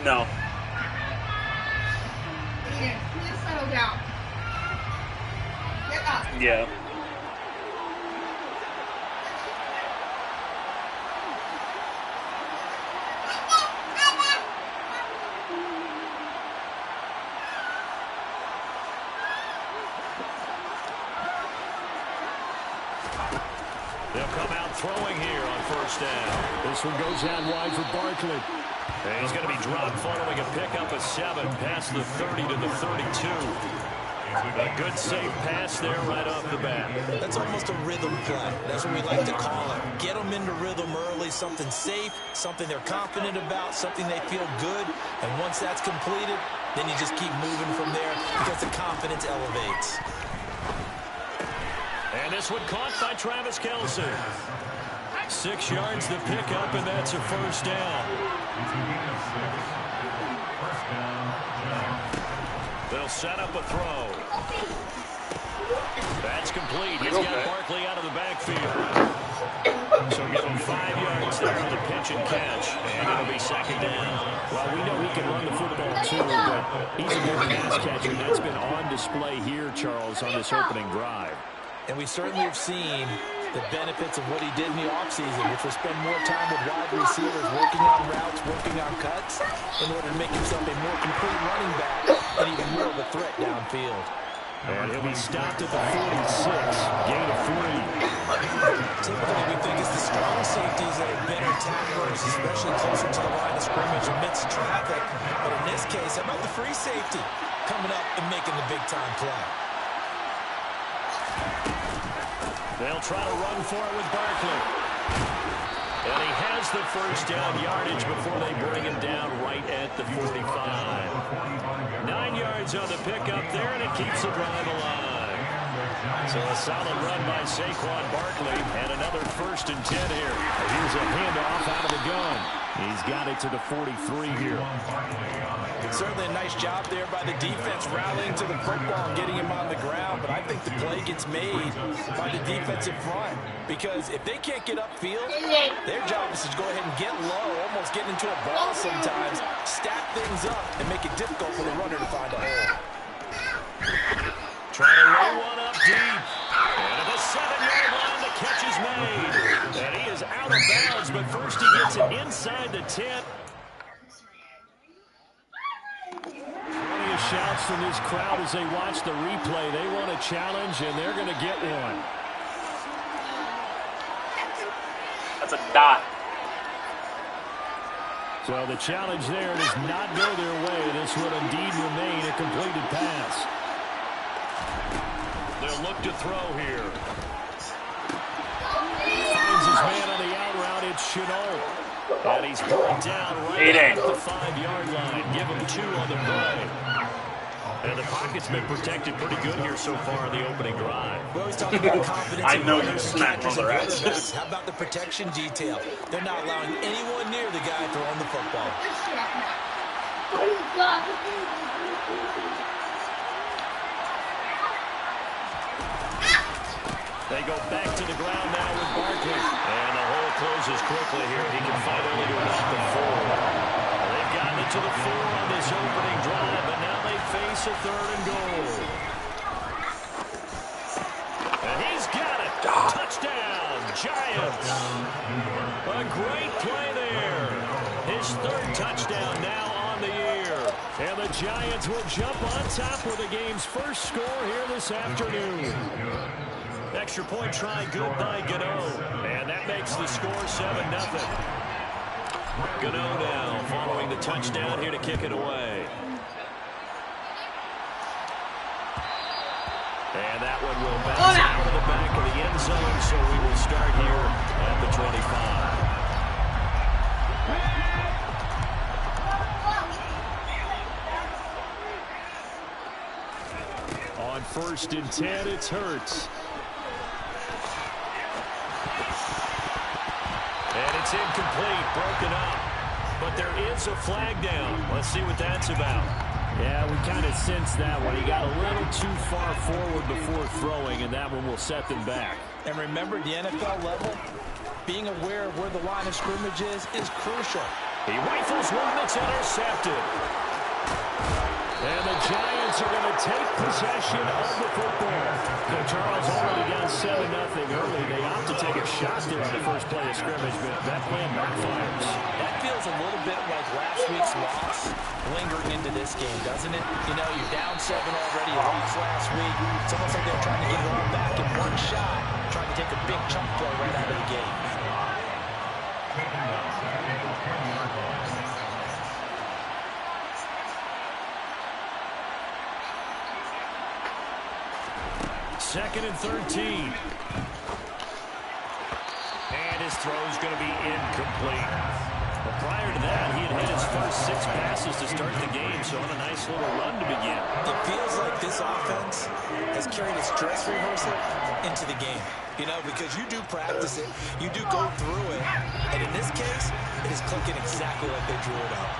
No. Aiden, please settle down. Get up. Yeah. They'll come out throwing here on first down. This one goes out wide for Barkley. And he's going to be dropped following a pickup of 7 past the 30 to the 32. A good safe pass there right off the bat. That's almost a rhythm play. That's what we like to call it. Get them into rhythm early, something safe, something they're confident about, something they feel good. And once that's completed, then you just keep moving from there because the confidence elevates. And this one caught by Travis Kelce. 6 yards the pickup, and that's a first down. They'll set up a throw. That's complete. He's got Barkley out of the backfield. So give him 5 yards there on the pitch and catch, and it'll be second down. Well, we know he can run the football too, but he's a good pass catcher. That's been on display here, Charles, on this opening drive. And we certainly have seen the benefits of what he did in the offseason, which was spend more time with wide receivers, working on routes, working on cuts, in order to make himself a more complete running back and even more of a threat downfield. And he'll be stopped at the 46, gain of 3. Typically, we think it's the strong safeties that are better tacklers, especially closer to the line of scrimmage amidst traffic. But in this case, how about the free safety coming up and making the big-time play? They'll try to run for it with Barkley. And he has the first down yardage before they bring him down right at the 45. 9 yards on the pickup there, and it keeps the drive alive. So a solid run by Saquon Barkley, and another 1st and 10 here. Here's a handoff out of the gun. He's got it to the 43 here. Certainly a nice job there by the defense rallying to the football and getting him on the ground, but I think the play gets made by the defensive front because if they can't get upfield, their job is to go ahead and get low, almost get into a ball sometimes, stack things up, and make it difficult for the runner to find a hole. Trying to roll one up deep. And at the 7-yard line, the catch is made. And he is out of bounds, but first he gets it inside the 10. Plenty of shouts from this crowd as they watch the replay. They want a challenge, and they're going to get one. That's a dot. So the challenge there does not go their way. This would indeed remain a completed pass. They'll look to throw here. Finds his man on the out route. It's Shenault. And he's brought down right at the 5-yard line. Give him 2 on the play. And the pocket's been protected pretty good here so far in the opening drive. We always talk about confidence. I know you smacked on their ass. How about the protection detail? They're not allowing anyone near the guy throwing the football. They go back to the ground now with Barkley. And the hole closes quickly here. He can fight only to about the 4. They've gotten it to the 4 on this opening drive, but now they face a 3rd and goal. And he's got it. Touchdown, Giants. A great play there. His 3rd touchdown now on the year. And the Giants will jump on top with the game's first score here this afternoon. Extra point try good by Gano. And that makes the score 7-0. Gano now following the touchdown here to kick it away. And that one will bounce out of the back of the end zone, so we will start here at the 25. On 1st and 10, it's Hurts. And it's incomplete, broken up. But there is a flag down. Let's see what that's about. Yeah, we kind of sensed that one. He got a little too far forward before throwing, and that one will set them back. And remember, the NFL level, being aware of where the line of scrimmage is crucial. He rifles one that's intercepted. And the Giants are going to take possession of the football. So Charles already down 7-0 early. They opt to take a shot there on the first play of scrimmage, but that plan backfires. That feels a little bit like last week's loss lingering into this game, doesn't it? You know, you're down 7 already. You lost last week. It's almost like they're trying to get it all back in one shot, trying to take a big chunk play right out of the gate. Second and 13. And his throw's going to be incomplete. But prior to that, he had hit his first 6 passes to start the game, so on a nice little run to begin. It feels like this offense has carried its dress rehearsal into the game. You know, because you do practice it, you do go through it, and in this case, it is clicking exactly like they drew it up.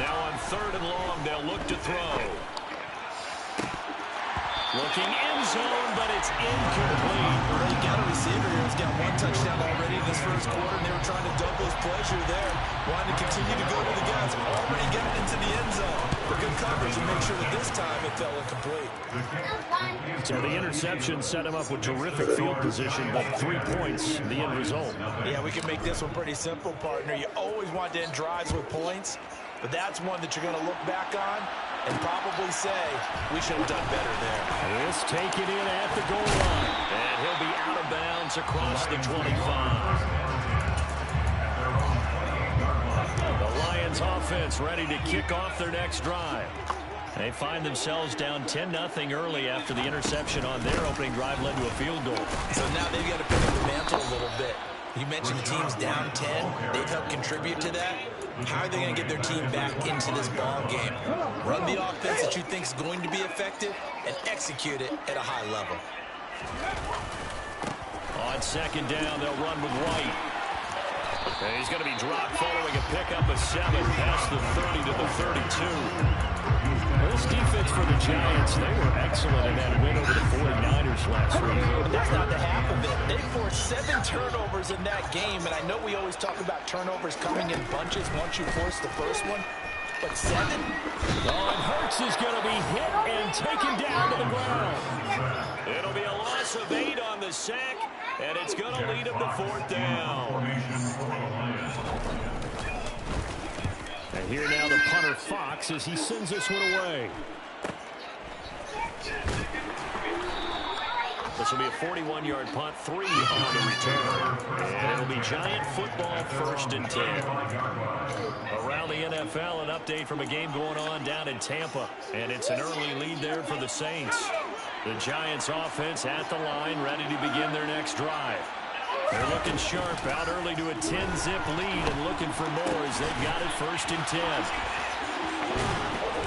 Now on 3rd and long, they'll look to throw. Looking end zone, but it's incomplete. Well, you got a receiver here who's got 1 touchdown already in this first quarter, and they were trying to double his pleasure there. Wanting to continue to go to the guys. Already getting into the end zone for good coverage and make sure that this time it fell incomplete. So the interception set him up with terrific field position, but 3 points, the end result. Yeah, we can make this one pretty simple, partner. You always want to end drives with points, but that's one that you're going to look back on and probably say, we should have done better there. This taken in at the goal line. And he'll be out of bounds across the 25. The Lions offense ready to kick off their next drive. They find themselves down 10-0 early after the interception on their opening drive led to a field goal. So now they've got to pick up the mantle a little bit. You mentioned the team's down 10. They've helped contribute to that. How are they going to get their team back into this ball game? Run the offense that you think is going to be effective and execute it at a high level. On 2nd down, they'll run with White. And he's going to be dropped following a pickup of 7 past the 30 to the 32. This defense for the Giants, they were excellent in that win over the 49ers last week. But that's not the half of it. They forced 7 turnovers in that game, and I know we always talk about turnovers coming in bunches once you force the first one, but 7? Oh, and Hurts is going to be hit and taken down to the ground. It'll be a loss of 8 on the sack, and it's going to lead him to 4th down. And here now the punter Fox as he sends this one away. This will be a 41-yard punt, 3 on the return. And it'll be Giant football 1st and 10. Around the NFL, an update from a game going on down in Tampa. And it's an early lead there for the Saints. The Giants offense at the line, ready to begin their next drive. They're looking sharp, out early to a 10-zip lead and looking for more as they've got it 1st and 10.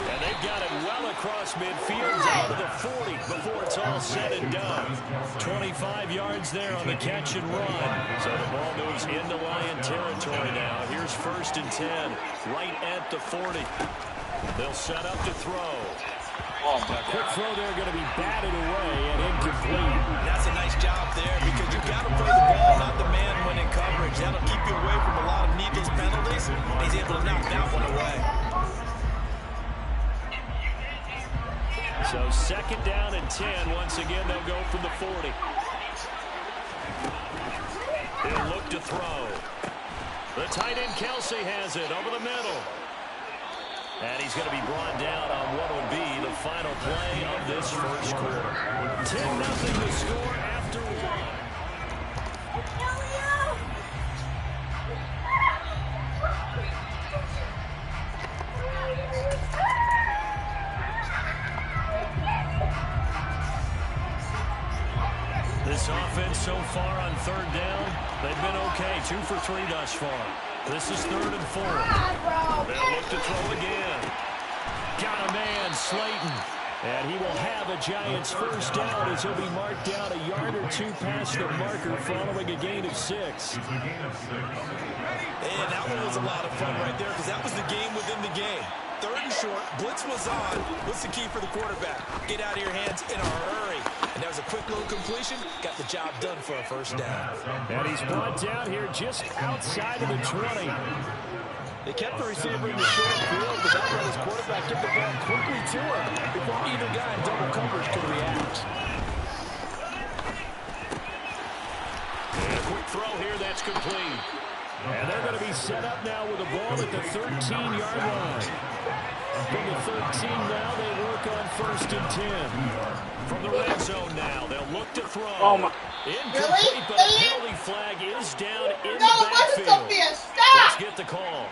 And they've got it well across midfield down to the 40 before it's all said and done. 25 yards there on the catch and run. So the ball moves into Lion territory now. Here's 1st and 10, right at the 40. They'll set up to throw. A quick throw there going to be batted away and incomplete. That's a nice job there because you've got to play the ball, not the man when in coverage. That'll keep you away from a lot of needless penalties. He's able to knock that one away. So 2nd down and 10. Once again, they'll go from the 40. They'll look to throw. The tight end Kelsey has it over the middle. And he's going to be brought down on what will be the final play of this first quarter. 10-0 to score after 1. This offense so far on 3rd down, they've been okay. 2 for 3 thus far. This is 3rd and 4. They'll look to throw again. Got a man, Slayton. And he will have a Giants first down as he'll be marked down a yard or 2 past the marker following a gain of 6. And that one was a lot of fun right there because that was the game within the game. 3rd and short, blitz was on. What's the key for the quarterback? Get out of your hands in a hurry. And that was a quick little completion. Got the job done for a first down. And he's brought down here just outside of the 20. They kept the receiver in the short field, but that let his quarterback get the ball quickly to him before either guy in double coverage could react. And a quick throw here that's complete. And they're going to be set up now with the ball at the 13-yard line. From the 13 now, they work on 1st and 10. From the red zone now, they'll look to throw. Oh my. Incomplete, but a penalty flag is down in the backfield. Let's get the call.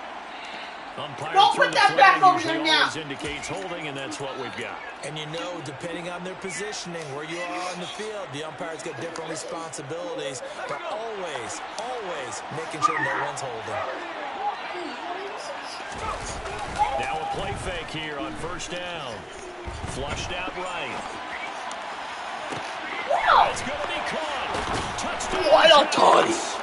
Umpire Don't threw put the that flag, back over usually there now. always indicates holding, and that's what we've got. And you know, depending on their positioning, where you are on the field, the umpire's got different responsibilities, but always, always making sure no one's holding. Now a play fake here on 1st down. Flushed out right. It's going to be caught. Touchdown. What a toss.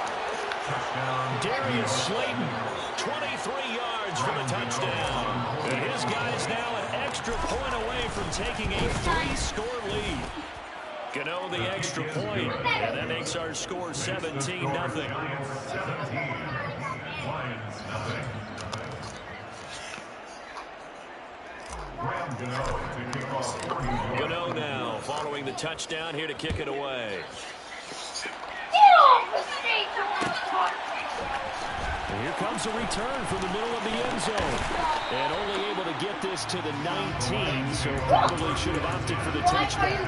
Darius Slayton, 23 yards for the touchdown. And his guys now an extra point away from taking a 3-score lead. Gano the extra point, and that makes our score 17-0. Gano now following the touchdown here to kick it away. And here comes a return from the middle of the end zone. And only able to get this to the 19, so probably should have opted for the touchdown.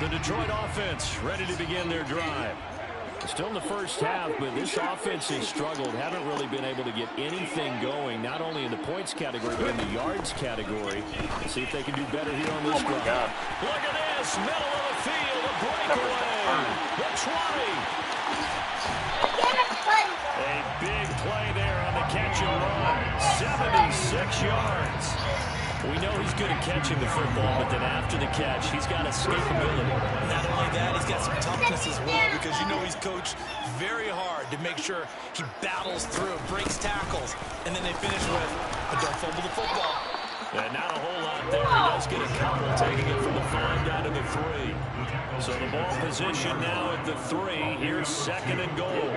The Detroit offense ready to begin their drive. Still in the first half, but this offense has struggled. Haven't really been able to get anything going, not only in the points category, but in the yards category. Let's see if they can do better here on this drive. Look at this, middle of the field, a breakaway. The 20. A big play there on the catch and run. 76 yards. We know he's good at catching the football, but then after the catch, he's got escapability. Not only that, he's got some toughness as well, because you know he's coached very hard to make sure he battles through, breaks tackles, and then they finish with a don't fumble the football. And not a whole lot there. He does get a couple, taking it from the 5 down to the 3. So the ball position now at the 3. Here's 2nd and goal.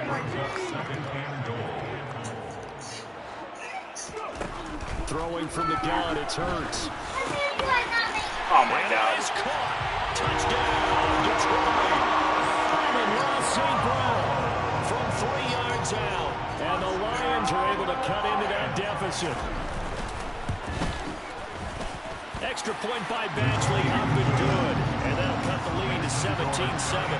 Throwing from the gun, it's Hurts. Oh my God. Is caught. Touchdown, Detroit. Amon-Ra St. Brown from 3 yards out. And the Lions are able to cut into that deficit. Extra point by Badgley, up and good. And that'll cut the lead to 17-7.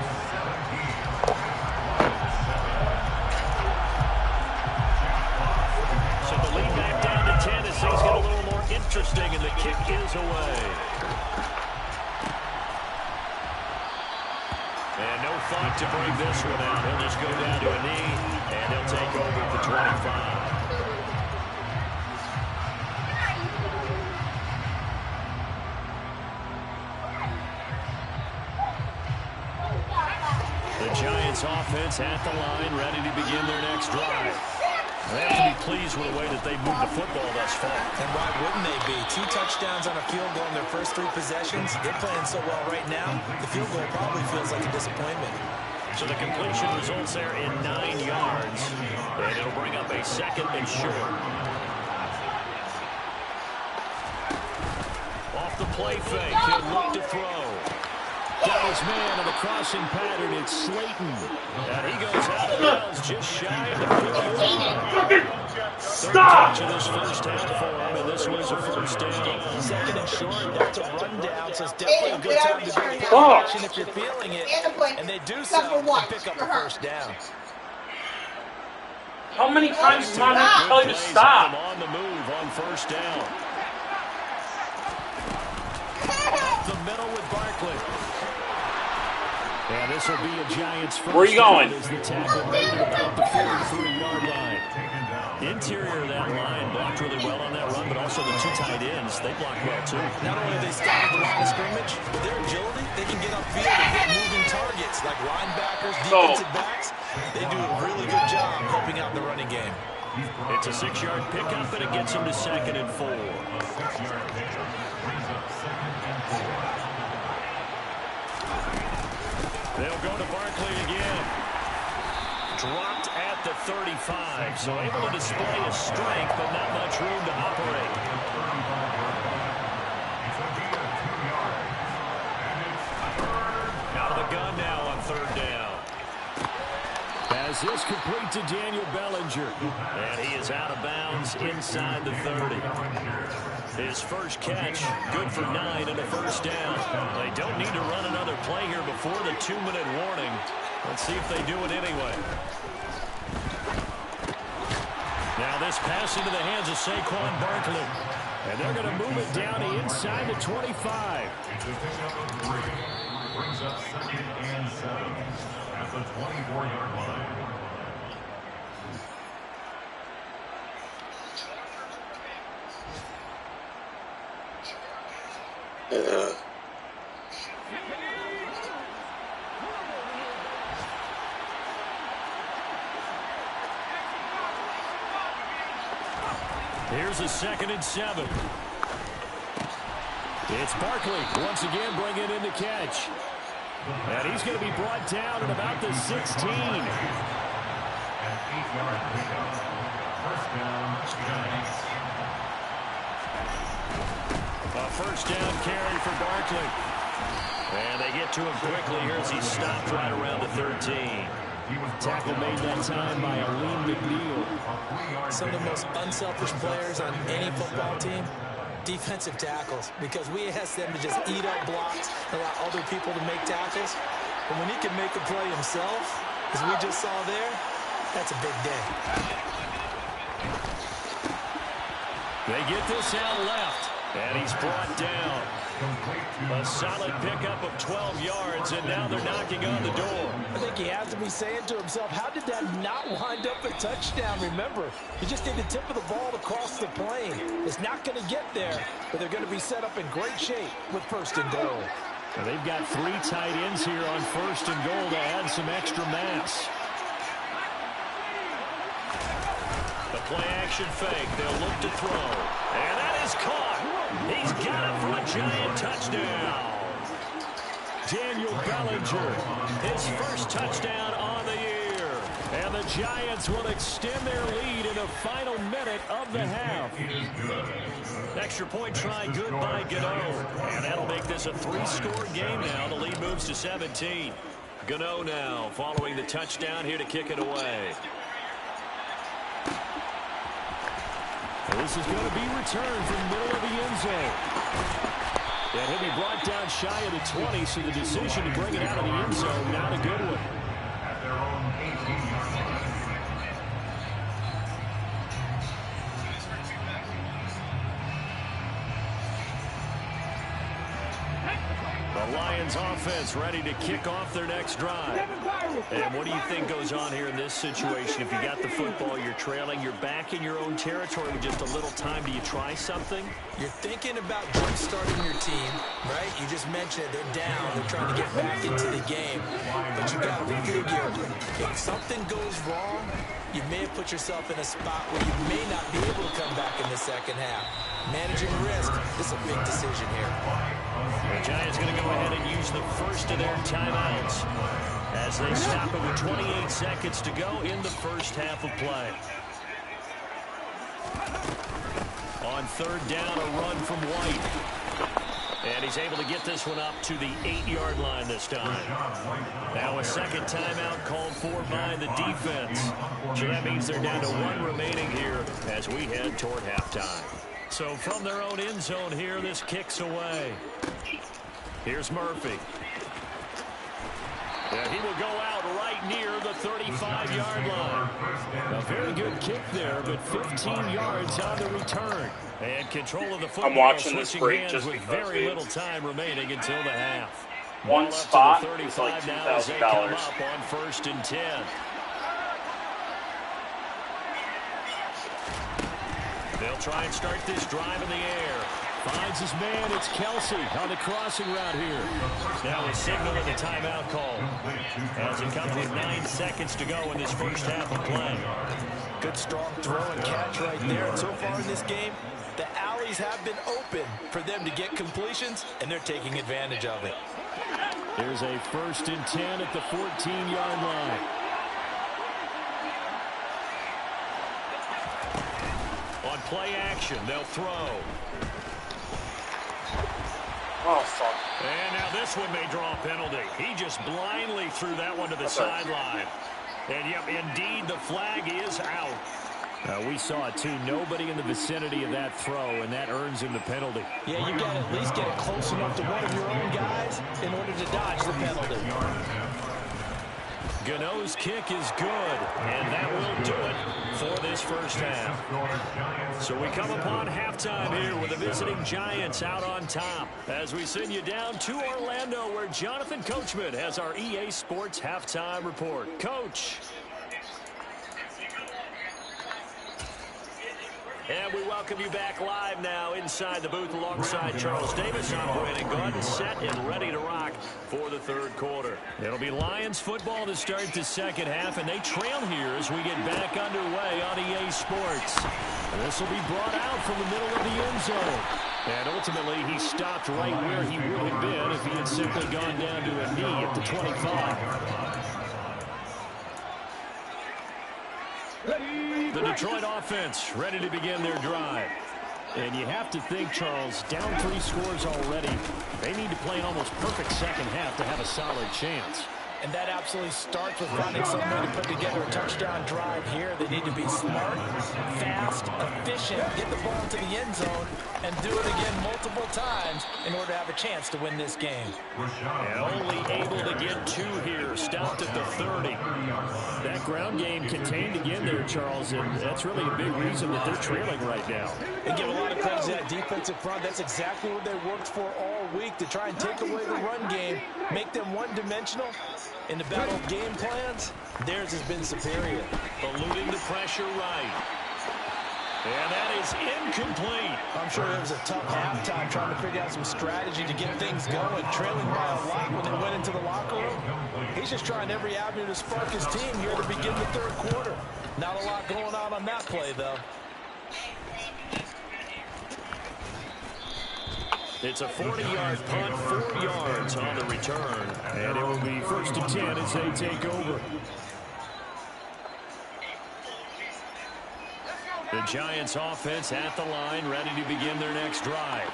Tennessee's got a little more interesting, and the kick is away. And no thought to bring this one out. He'll just go down to a knee, and he'll take over at the 25. The Giants offense at the line, ready to begin their next drive. They have to be pleased with the way that they've moved the football thus far. And why wouldn't they be? 2 touchdowns on a field goal in their first 3 possessions. They're playing so well right now, the field goal probably feels like a disappointment. So the completion results there in 9 yards. And it'll bring up a 2nd and short. Off the play fake, he'll look to throw. Got his man in the crossing pattern. It's Slayton. And he goes out of bounds just shy of the 50-yard. Stop! Third touch of this first half for him, and this was a first down. 2nd and short, that's a rundown, so it's definitely a good time to be in action if you're feeling it. And they do so and pick up a first down. How many times did I tell you to stop? On the move on first down. The middle with Barkley. And this will be a Giants first. Where are you going? As the tackle made it about the 43-yard line. Interior of that line blocked really well on that run, but also the 2 tight ends, they blocked well too. Not only do they stop the line of scrimmage, with their agility, they can get upfield and hit moving targets like linebackers, defensive backs. They do a really good job helping out in the running game. It's a 6-yard pickup, and it gets him to 2nd and 4. They'll go to Barkley again. Dropped at the 35, so able to display his strength, but not much room to operate. Out of the gun now on 3rd down. As this complete to Daniel Bellinger. And he is out of bounds inside the 30. His first catch, good for 9 and a 1st down. They don't need to run another play here before the 2-minute warning. Let's see if they do it anyway. Now this pass into the hands of Saquon Barkley. And they're going to move it down to inside the 25. Brings up 2nd and 7 at the 24-yard line. Here's a 2nd and 7. It's Barkley once again bringing in the catch. And he's going to be brought down at about the 16. An 8-yard pickup. 1st down, Giants. A 1st down carry for Barkley. And they get to him quickly here as he stopped right around the 13. Tackle made that time by Aleem McNeil. Some of the most unselfish players on any football team, defensive tackles, because we ask them to just eat up blocks, allow other people to make tackles. But when he can make a play himself, as we just saw there, that's a big day. They get this out left, and he's brought down. A solid pickup of 12 yards, and now they're knocking on the door. I think he has to be saying to himself, how did that not wind up a touchdown? Remember, he just did the tip of the ball across the plane. It's not going to get there, but they're going to be set up in great shape with 1st and goal. And they've got 3 tight ends here on 1st and goal to add some extra mass. The play action fake. They'll look to throw. And that is caught. He's got it for a Giant touchdown. Daniel Bellinger, his first touchdown on the year. And the Giants will extend their lead in the final minute of the half. Extra point try good by Gano. And that'll make this a 3-score game now. The lead moves to 17. Gano now following the touchdown here to kick it away. This is going to be returned from the middle of the end zone. And he'll be brought down shy of the 20, so the decision to bring it out of the end zone, not a good one. At their own 18-yard line. The Lions offense ready to kick off their next drive. And what do you think goes on here in this situation? If you got the football, you're trailing, you're back in your own territory with just a little time. Do you try something? You're thinking about jump-starting your team, right? You just mentioned it. They're down. They're trying to get back into the game. But you got to figure, if something goes wrong, you may have put yourself in a spot where you may not be able to come back in the second half. Managing risk, this is a big decision here. The Giants going to go ahead and use the first of their timeouts as they stop it with 28 seconds to go in the first half of play. On 3rd down, a run from White. And he's able to get this one up to the 8-yard line this time. Now a second timeout called for by the defense. So that means they're down to 1 remaining here as we head toward halftime. So from their own end zone here, this kicks away. Here's Murphy. And he will go out right near the 35-yard line. A very good kick there, but 15 yards on the return. And control of the football. I'm watching this break just with because very little time remaining until the half. One spot is like $2,000. Up on 1st and 10. They'll try and start this drive in the air. Finds his man. It's Kelsey on the crossing route here. Now a signal and a timeout call as it comes with 9 seconds to go in this first half of play. Good strong throw and catch right there. And so far in this game, the alleys have been open for them to get completions, and they're taking advantage of it. Here's a 1st and 10 at the 14-yard line. On play action, they'll throw. Oh, fuck. And now this one may draw a penalty. He just blindly threw that one to the sideline. And, yep, indeed, the flag is out. We saw it, too. Nobody in the vicinity of that throw, and that earns him the penalty. Yeah, you got to at least get it close enough to one of your own guys in order to dodge the penalty. Gano's kick is good, and that will do it for this first half. So we come upon halftime here with the visiting Giants out on top as we send you down to Orlando where Jonathan Coachman has our EA Sports halftime report. Coach. And we welcome you back live now inside the booth alongside Charles Davis. I'm Brandon Gaudin, set and ready to rock for the third quarter. It'll be Lions football to start the second half, and they trail here as we get back underway on EA Sports. This will be brought out from the middle of the end zone. And ultimately, he stopped right where he would have been if he had simply gone down to a knee at the 25. The Detroit offense ready to begin their drive. And you have to think, Charles, down 3 scores already. They need to play an almost perfect second half to have a solid chance. And that absolutely starts with finding some way to put together a touchdown drive here. They need to be smart, fast, efficient, get the ball to the end zone, and do it again multiple times in order to have a chance to win this game. And only able to get 2 here, stopped at the 30. That ground game contained again there, Charles, and that's really a big reason that they're trailing right now. They give a lot of credit to that defensive front. That's exactly what they worked for all week, to try and take away the run game, make them one-dimensional. In the battle of game plans, theirs has been superior. Eluding the pressure right. And that is incomplete. I'm sure it was a tough halftime trying to figure out some strategy to get things going, trailing by a lot when they went into the locker room. He's just trying every avenue to spark his team here to begin the third quarter. Not a lot going on that play, though. It's a 40-yard punt, 4 yards on the return. And it will be 1st and 10 as they take over. The Giants offense at the line, ready to begin their next drive.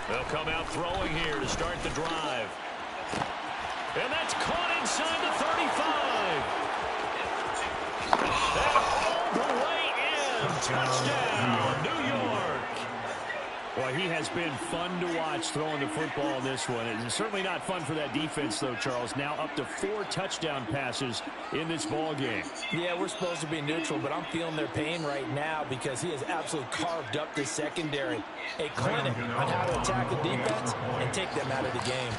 They'll come out throwing here to start the drive. And that's caught inside the 35. And all the way in. Touchdown, New York. Well, he has been fun to watch throwing the football in this one. It's certainly not fun for that defense, though, Charles. Now up to 4 touchdown passes in this ball game. Yeah, we're supposed to be neutral, but I'm feeling their pain right now because he has absolutely carved up the secondary. A clinic on how to attack the defense and take them out of the game.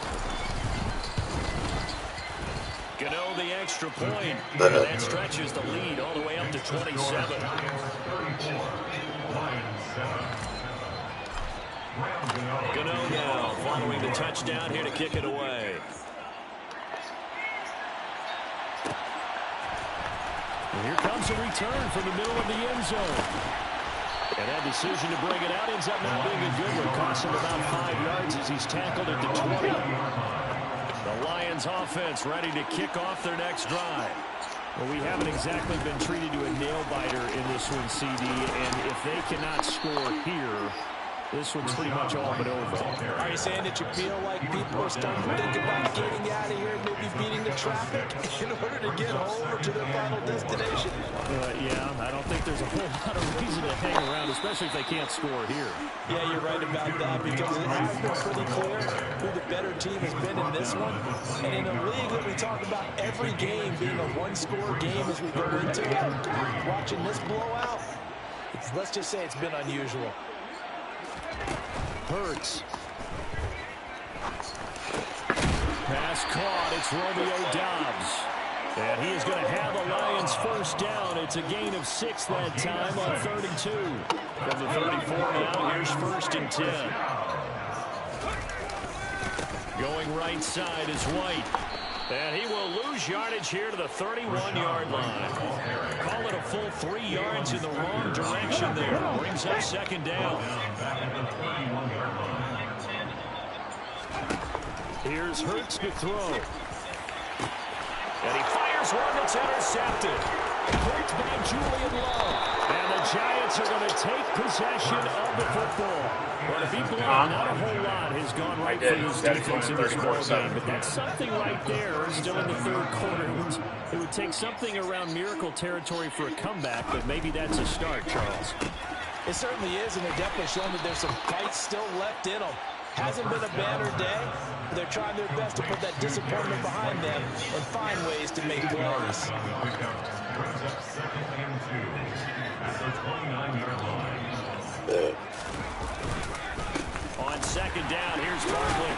Gano the extra point. And that stretches the lead all the way up to 27. Gano now following the touchdown here to kick it away. And here comes a return from the middle of the end zone. And that decision to bring it out ends up not being a good one. Costs him about 5 yards as he's tackled at the 20. The Lions offense ready to kick off their next drive. Well, we haven't exactly been treated to a nail-biter in this one, CD. And if they cannot score here, this one's pretty much all but over. Are you saying that you feel like people are starting to think about getting out of here, maybe beating the traffic in order to get home or to their final destination? Yeah, I don't think there's a whole lot of reason to hang around, especially if they can't score here. Yeah, you're right about that because it has been pretty clear who the better team has been in this one. And in a league that we talk about every game being a one-score game as we go into it, watching this blowout, let's just say it's been unusual. Hurts. Pass caught. It's Romeo Doubs. And he is going to have the Lions first down. It's a gain of 6 that time on 3rd and 2. From the 34 now, here's 1st and 10. Going right side is White. And he will lose yardage here to the 31-yard line. Call it a full 3 yards in the wrong direction there. Brings up 2nd down. Here's Hurts to throw. And he fires one that's intercepted. Picked by Julian Love. And the Giants are going to take possession of the football. Well, to be blunt, not a whole lot has gone right for this defense in this ball game. But that's something right there, still in the 3rd quarter. It would take something around miracle territory for a comeback, but maybe that's a start, Charles. It certainly is, and they're definitely showing that there's some fight still left in them. Hasn't been a banner day. They're trying their best to put that disappointment behind them and find ways to make plays. On 2nd down, here's Barkley.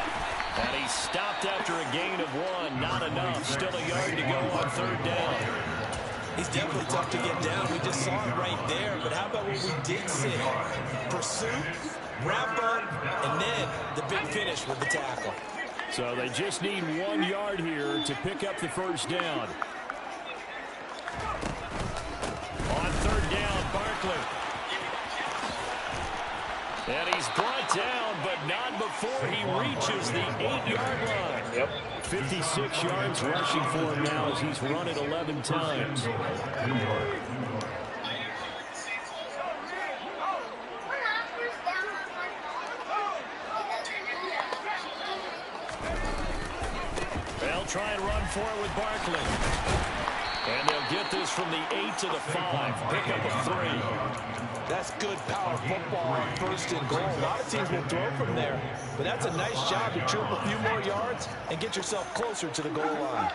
And he's stopped after a gain of 1. Not enough. Still a yard to go on 3rd down. He's definitely tough to get down. We just saw it right there. But how about what we did see? Pursuit, wrap up, and then the big finish with the tackle. So they just need 1 yard here to pick up the first down. On 3rd down, Barkley. And he's brought down, but not before he reaches the 8-yard line. Yep. 56 yards rushing for him now as he's run it 11 times. They'll try and run for it with Barkley. And they'll get this from the 8 to the 5. Pick up a 3. That's good power football on 1st and goal. A lot of teams will throw from there, but that's a nice job to trip a few more yards and get yourself closer to the goal line.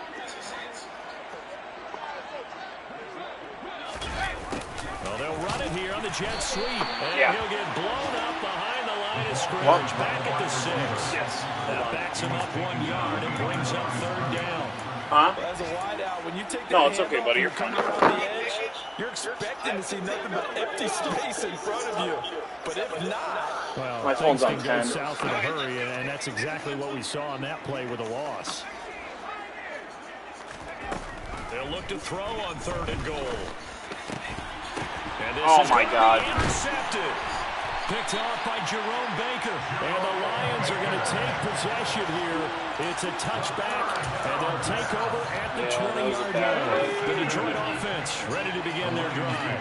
Well, they'll run it here on the jet sweep. And he'll get blown up behind the line of scrimmage. Back at the 6. Yes. That backs him up 1 yard and brings up 3rd down. Huh? As a wideout, when you take that No, it's okay, buddy. You're coming around the edge, you're expecting to see nothing but empty space in front of you. But if not, well, my phone's things on can 10. go south in a hurry, and that's exactly what we saw on that play with a loss. They'll look to throw on 3rd and goal. And this is my God. Intercepted. Picked off by Jerome Baker. And the Lions are going to take possession here. It's a touchback, and they'll take over at the 20-yard line. The Detroit offense ready to begin their drive.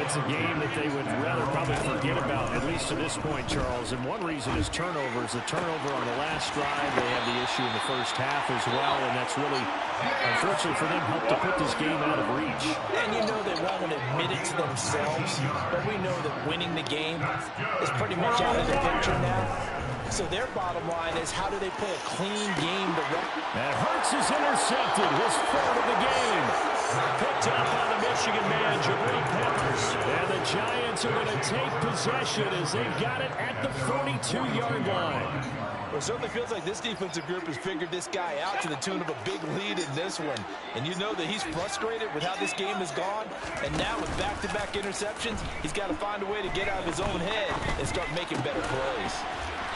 It's a game that they would rather probably forget about, at least to this point, Charles. And one reason is turnovers. The turnover on the last drive, they had the issue in the first half as well, and that's really, unfortunately for them, helped to put this game out of reach. and you know they won't admit it to themselves, but we know that winning the game is pretty much out of the picture now. So their bottom line is, how do they play a clean game to run? And Hurts is intercepted, his 4th of the game. Picked up by the Michigan man, Jabril Peppers. And the Giants are going to take possession as they've got it at the 42-yard line. Well, it certainly feels like this defensive group has figured this guy out to the tune of a big lead in this one. And you know that he's frustrated with how this game has gone. And now with back-to-back interceptions, he's got to find a way to get out of his own head and start making better plays.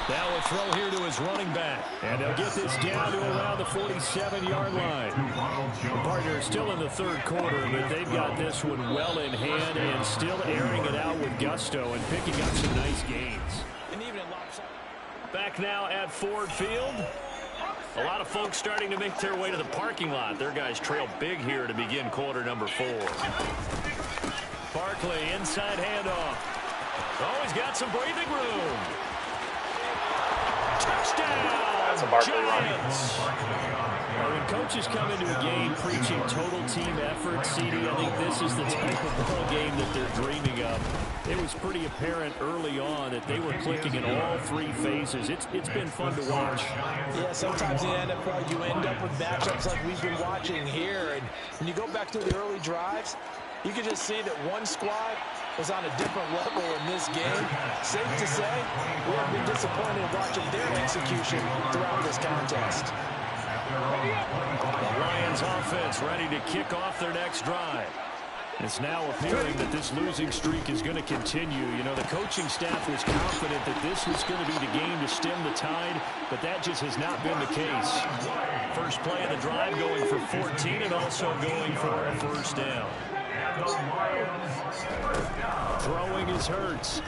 Now a throw here to his running back. And they'll get this down to around the 47-yard line. The partner is still in the 3rd quarter, but they've got this one well in hand and still airing it out with gusto and picking up some nice gains. And even in lopsided. Back now at Ford Field. A lot of folks starting to make their way to the parking lot. Their guys trail big here to begin quarter number 4. Barkley, inside handoff. Oh, he's got some breathing room. Touchdown! That's a Barkley run. When coaches come into a game preaching total team effort, CD, I think this is the type of ball game that they're dreaming of. It was pretty apparent early on that they were clicking in all 3 phases. It's been fun to watch. Yeah, sometimes in the NFL you end up with matchups like we've been watching here. And when you go back to the early drives, you can just see that one squad was on a different level in this game. Safe to say, we have been disappointed watching their execution throughout this contest. The Lions offense ready to kick off their next drive. It's now appearing that this losing streak is going to continue. You know, the coaching staff was confident that this was going to be the game to stem the tide, but that just has not been the case. First play of the drive going for 14 and also going for a first down. Throwing is Hurts.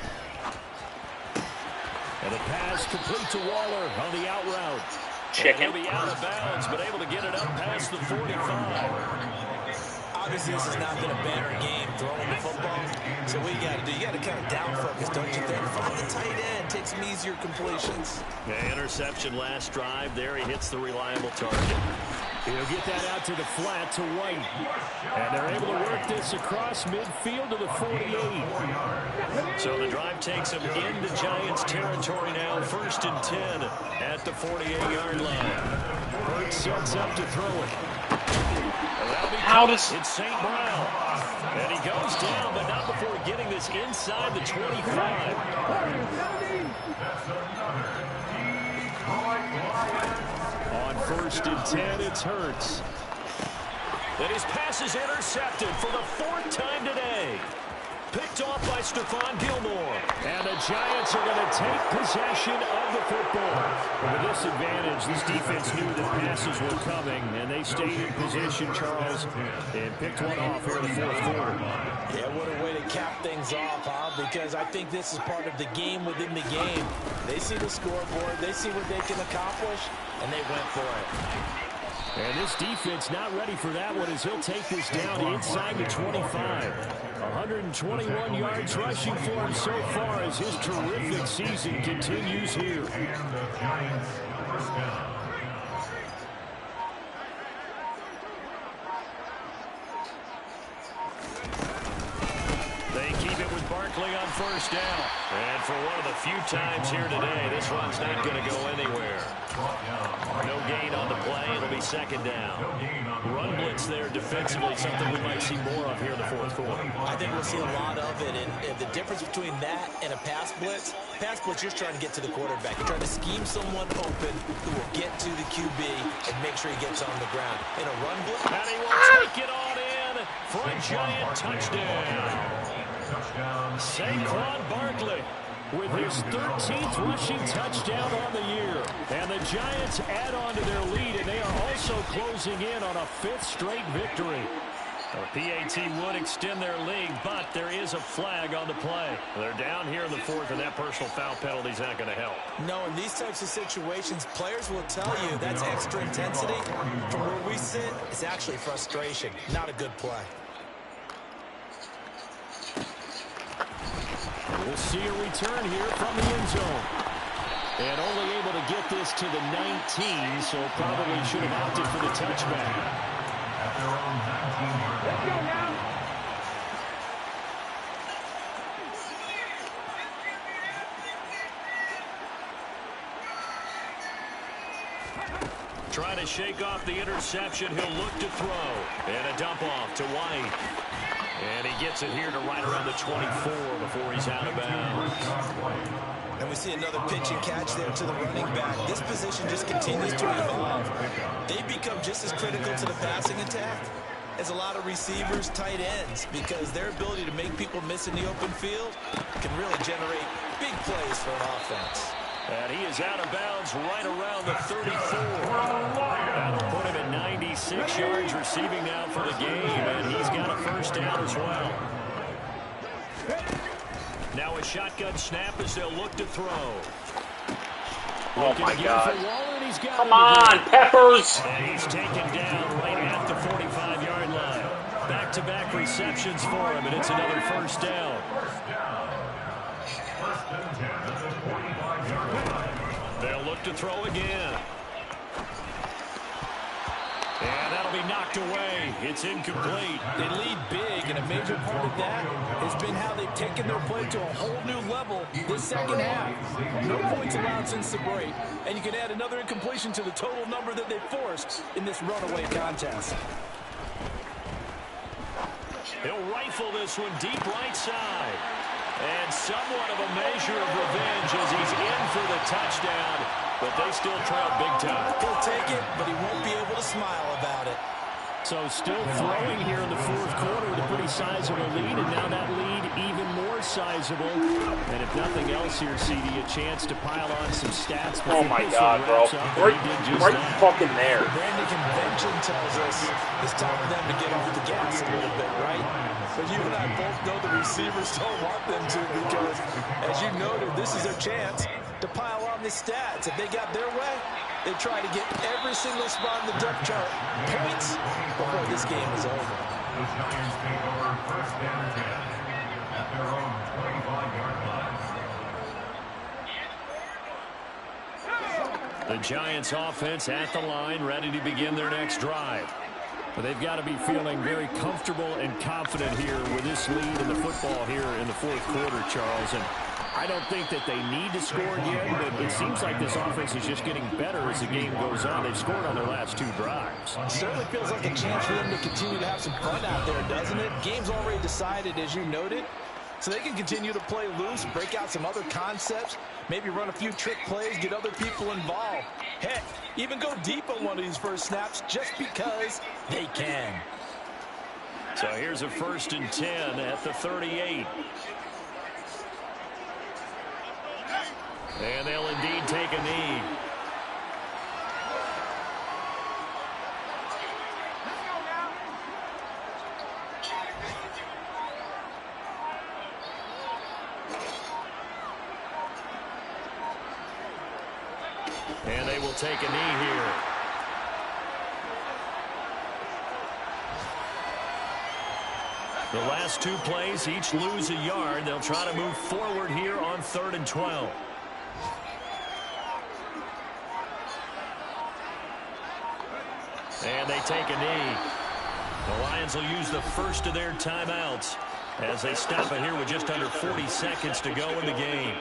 And a pass complete to Waller on the out route. Chicken. He'll be out of bounds, but able to get it up past the 45. Obviously, this has not been a banner game throwing the football. So what you got to do, you got to kind of down focus, don't you think? Find the tight end, take some easier completions. Yeah, interception last drive. There he hits the reliable target. He'll get that out to the flat to White. And they're able to work this across midfield to the 48. So the drive takes him into Giants territory now. 1st and 10 at the 48-yard line. Hurts sets up to throw it. How does... It's St. Brown. And he goes down, but not before getting this inside the 25. On 1st and 10, it's Hurts. And his pass is intercepted for the 4th time today. Picked off by Stephon Gilmore. And the Giants are going to take possession of the football. With this advantage, this defense knew the passes were coming, and they stayed in position, Charles, and picked one off here in the 4th quarter. Yeah, what a way to cap things off, huh? Because I think this is part of the game within the game. They see the scoreboard, they see what they can accomplish, and they went for it. And this defense not ready for that one as he'll take this down inside the 25. 121 yards rushing for him so far as his terrific season continues here. They keep it with Barkley on 1st down. And for one of the few times here today, this one's not going to go anywhere. No gain on the play. It'll be 2nd down. Run blitz there defensively, something we might see more of here in the 4th quarter. I think we'll see a lot of it. And the difference between that and a pass blitz, you're just trying to get to the quarterback. You're trying to scheme someone open who will get to the QB and make sure he gets on the ground. In a run blitz, and he will take it on in for a Giant touchdown. Saquon Barkley with his 13th rushing touchdown on the year. And the Giants add on to their lead, and they are also closing in on a 5th straight victory. The PAT would extend their lead, but there is a flag on the play. They're down here in the 4th, and that personal foul penalty is not going to help. No, in these types of situations, players will tell you that's extra intensity. From where we sit, it's actually frustration, not a good play. We'll see a return here from the end zone. And only able to get this to the 19, so probably should have opted for the touchback. At their own 19-yard line. Let's go now. Trying to shake off the interception. He'll look to throw. And a dump off to White. And he gets it here to right around the 24 before he's out of bounds. And we see another pitch and catch there to the running back. This position just continues to evolve. They become just as critical to the passing attack as a lot of receivers, tight ends, because their ability to make people miss in the open field can really generate big plays for an offense. And he is out of bounds right around the 34. That'll put him at 96 yards receiving now for the game, and he's got a 1st down as well. Now a shotgun snap as they'll look to throw. Oh my God. Come on, Peppers! And he's taken down right at the 45-yard line. Back-to-back receptions for him, and it's another 1st down. They'll look to throw again. And that'll be knocked away. It's incomplete. They lead big, and a major part of that has been how they've taken their play to a whole new level this 2nd half. No points allowed since the break, and you can add another incompletion to the total number that they forced in this runaway contest. He'll rifle this one deep right side. And somewhat of a measure of revenge as he's in for the touchdown. but they still trail big time. He'll take it, but he won't be able to smile about it. So still throwing here in the fourth quarter with a pretty sizable lead, and now that lead even more sizable. And if nothing else here, CD, a chance to pile on some stats. Oh my God, bro. Right fucking there. The branding convention tells us it's time for them to get off the gas a little bit, right? But you and I both know the receivers don't want them to, because, as you noted, this is their chance to pile on the stats. If they got their way, they try to get every single spot in the depth chart points before this game is over. The Giants take over first and 10 at their own 25-yard line. The Giants offense at the line, ready to begin their next drive. But they've got to be feeling very comfortable and confident here with this lead in the football here in the fourth quarter, Charles. And I don't think that they need to score again, but it seems like this offense is just getting better as the game goes on. They've scored on their last two drives. It certainly feels like a chance for them to continue to have some fun out there, doesn't it? Game's already decided, as you noted, so they can continue to play loose, break out some other concepts, maybe run a few trick plays, get other people involved. Heck, even go deep on one of these first snaps just because they can. So here's a 1st and 10 at the 38. And they'll indeed take a knee. And they will take a knee here. The last two plays each lose a yard. They'll try to move forward here on 3rd and 12. And they take a knee. The Lions will use the first of their timeouts as they stop it here with just under 40 seconds to go in the game.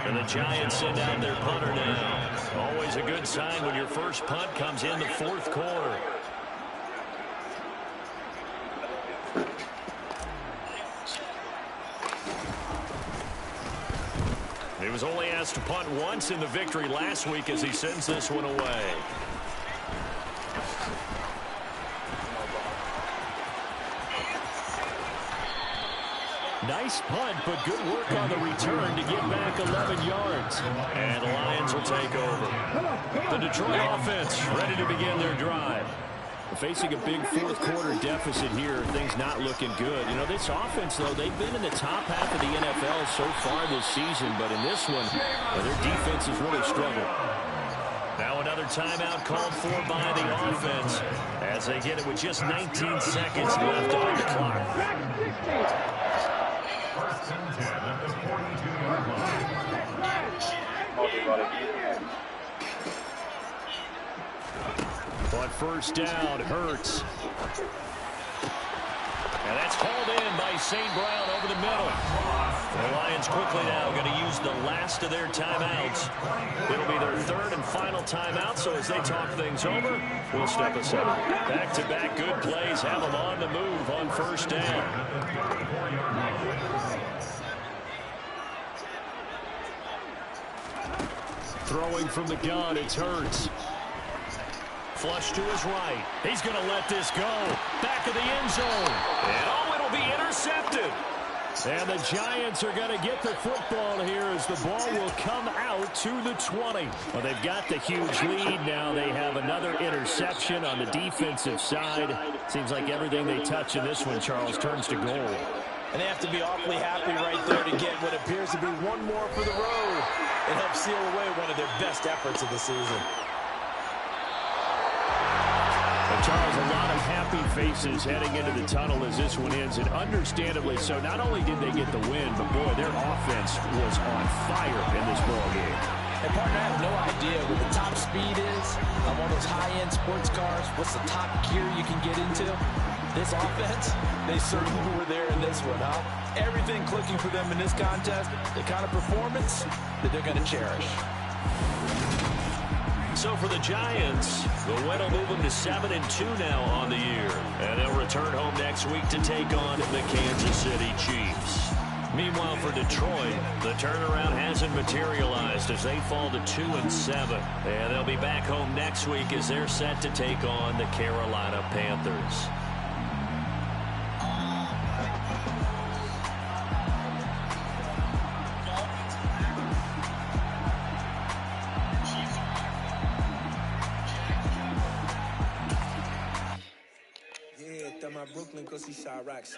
And the Giants send out their punter now. Always a good sign when your first punt comes in the fourth quarter. He was only asked to punt once in the victory last week as he sends this one away. Nice punt, but good work on the return to get back 11 yards. And the Lions will take over. The Detroit offense ready to begin their drive. Facing a big fourth quarter deficit here, things not looking good. You know, this offense, though, they've been in the top half of the NFL so far this season, but in this one, their defense has really struggled. Now another timeout called for by the offense as they get it with just 19 seconds left on the clock. First and 10 at the 42-yard line. But first down, Hurts. And that's called in by St. Brown over the middle. The Lions quickly now going to use the last of their timeouts. It'll be their 3rd and final timeout, so as they talk things over, we'll step aside. Back-to-back good plays have them on the move on first down. Throwing from the gun, it's Hurts. Flush to his right. He's going to let this go. Back of the end zone. And oh, it'll be intercepted. And the Giants are going to get the football here as the ball will come out to the 20. Well, they've got the huge lead now. They have another interception on the defensive side. Seems like everything they touch in this one, Charles, turns to gold. And they have to be awfully happy right there to get what appears to be one more for the road and help seal away one of their best efforts of the season. Charles, a lot of happy faces heading into the tunnel as this one ends, and understandably so. Not only did they get the win, but boy, their offense was on fire in this ball game. And partner, I have no idea what the top speed is on one of those high-end sports cars. What's the top gear you can get into? This offense, they certainly were there in this one, huh? Everything clicking for them in this contest, the kind of performance that they're going to cherish. So for the Giants, the win will move them to 7-2 now on the year. And they'll return home next week to take on the Kansas City Chiefs. Meanwhile, for Detroit, the turnaround hasn't materialized as they fall to 2-7. And they'll be back home next week as they're set to take on the Carolina Panthers. Yeah, my Brooklyn, 'cause he shot rocks.